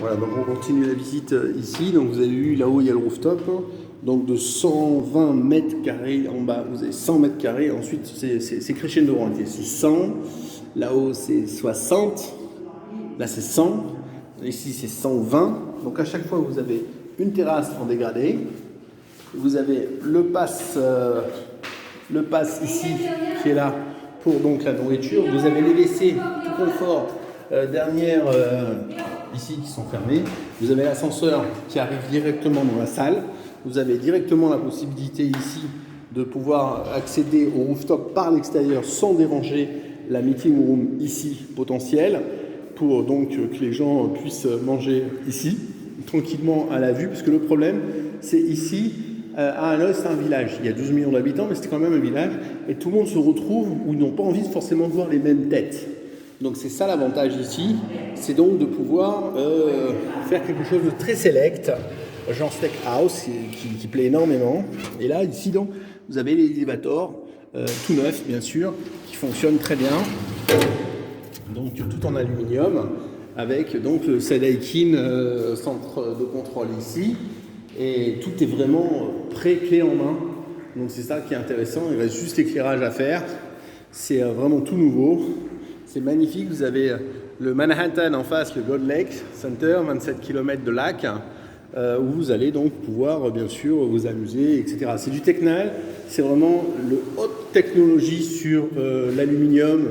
Voilà, donc on continue la visite ici. Donc vous avez vu là-haut, il y a le rooftop. Donc de 120 mètres carrés en bas, vous avez 100 mètres carrés. Ensuite, c'est crescendo. C'est 100. Là-haut, c'est 60. Là, c'est 100. Ici, c'est 120. Donc à chaque fois, vous avez une terrasse en dégradé. Vous avez le pass ici qui est là pour donc la nourriture. Vous avez les WC tout confort dernière ici qui sont fermés. Vous avez l'ascenseur qui arrive directement dans la salle. Vous avez directement la possibilité ici de pouvoir accéder au rooftop par l'extérieur sans déranger la meeting room ici potentielle pour donc que les gens puissent manger ici tranquillement à la vue, parce que le problème c'est ici à Hanoï, c'est un village, il y a 12 millions d'habitants mais c'est quand même un village et tout le monde se retrouve où ils n'ont pas envie forcément de voir les mêmes têtes. Donc c'est ça l'avantage ici, c'est donc de pouvoir faire quelque chose de très select, genre steakhouse qui plaît énormément. Et là ici donc vous avez les élévateurs tout neufs bien sûr qui fonctionnent très bien, donc tout en aluminium avec donc le Sadaikin centre de contrôle ici, et tout est vraiment prêt clé en main. Donc c'est ça qui est intéressant, il reste juste l'éclairage à faire. C'est vraiment tout nouveau, c'est magnifique. Vous avez le Manhattan en face, le Gold Lake Center, 27 km de lac, où vous allez donc pouvoir bien sûr vous amuser, etc. C'est du Tecnal, c'est vraiment le haute technologie sur l'aluminium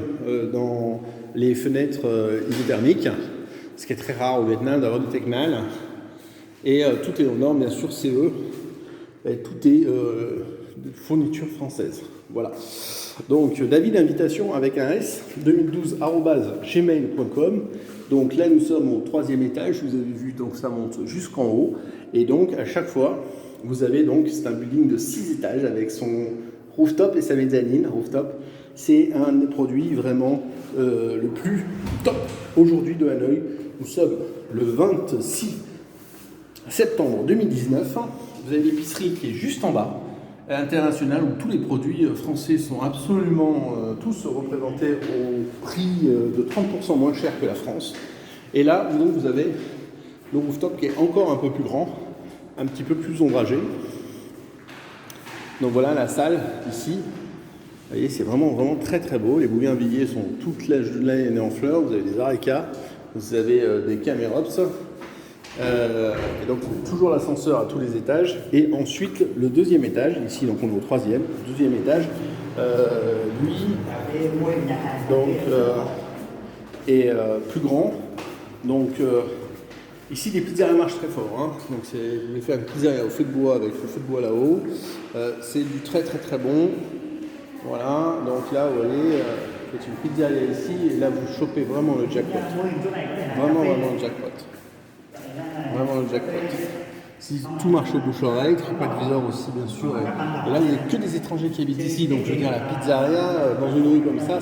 dans les fenêtres isothermiques, ce qui est très rare au Vietnam d'avoir du Tecnal. Et tout est aux normes, bien sûr, CE, et tout est de fourniture française. Voilà. Donc, David Invitation avec un S, 2012@gmail.com. Donc là, nous sommes au 3e étage, vous avez vu, donc ça monte jusqu'en haut. Et donc, à chaque fois, vous avez donc, c'est un building de 6 étages avec son rooftop et sa mezzanine. Rooftop, c'est un des produits vraiment le plus top aujourd'hui de Hanoï. Nous sommes le 26 septembre 2019, vous avez l'épicerie qui est juste en bas, internationale, où tous les produits français sont absolument tous représentés au prix de 30% moins cher que la France. Et là, donc, vous avez le rooftop qui est encore un peu plus grand, un petit peu plus ombragé. Donc voilà la salle ici. Vous voyez, c'est vraiment très très beau. Les bougainvilliers sont toute l'année en fleurs. Vous avez des arécas, vous avez des camérops. Et donc toujours l'ascenseur à tous les étages, et ensuite le 2e étage, ici donc on est au 3e, 2e étage, lui donc est plus grand. Donc ici les pizzerias marchent très fort, hein. Donc vous voulez faire une pizzeria au feu de bois avec le feu de bois là-haut, c'est du très bon. Voilà, donc là vous voyez, c'est une pizzeria ici, et là vous chopez vraiment le jackpot, vraiment le jackpot. Vraiment le jackpot. Si tout marche au bouche-oreille, TripAdvisor aussi bien sûr. Et là, il n'y a que des étrangers qui habitent ici. Donc je veux dire, la pizzeria, dans une rue comme ça,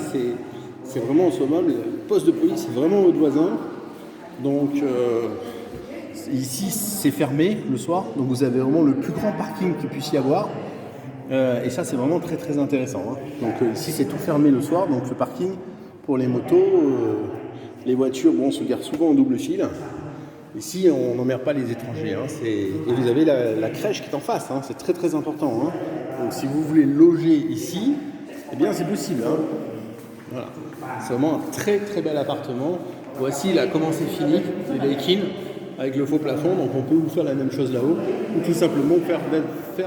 c'est vraiment au summum. Le poste de police, c'est vraiment votre voisin. Donc ici, c'est fermé le soir. Donc vous avez vraiment le plus grand parking qu'il puisse y avoir. Et ça, c'est vraiment très intéressant, hein. Donc ici, c'est tout fermé le soir. Donc le parking pour les motos, les voitures, bon, se garent souvent en double fil. Ici, on n'emmerde pas les étrangers, hein. Et vous avez la crèche qui est en face, hein. C'est très important, hein. Donc si vous voulez loger ici, eh bien c'est possible, hein. Voilà. C'est vraiment un très bel appartement. Voici là comment c'est fini, les Daikin, avec le faux plafond. Donc on peut vous faire la même chose là-haut, ou tout simplement faire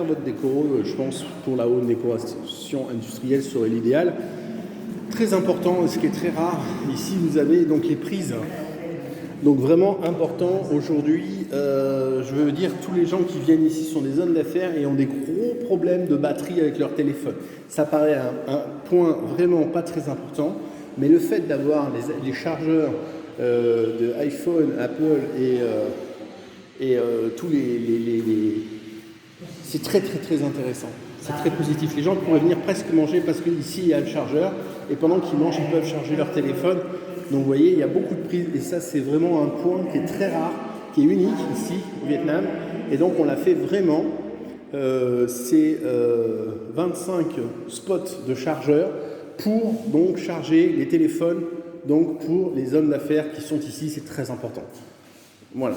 votre déco. Je pense pour là-haut, une décoration industrielle serait l'idéal. Très important, ce qui est très rare, ici vous avez donc les prises. Donc vraiment important aujourd'hui, je veux dire, tous les gens qui viennent ici sont des hommes d'affaires et ont des gros problèmes de batterie avec leur téléphone. Ça paraît un point vraiment pas très important, mais le fait d'avoir les chargeurs de iPhone, Apple et tous c'est très intéressant. C'est très positif. Les gens pourraient venir presque manger parce qu'ici il y a le chargeur, et pendant qu'ils mangent, ils peuvent charger leur téléphone. Donc vous voyez, il y a beaucoup de prises, et ça c'est vraiment un point qui est très rare, qui est unique ici au Vietnam. Et donc on l'a fait vraiment, c'est 25 spots de chargeurs pour donc charger les téléphones, donc pour les hommes d'affaires qui sont ici, c'est très important. Voilà.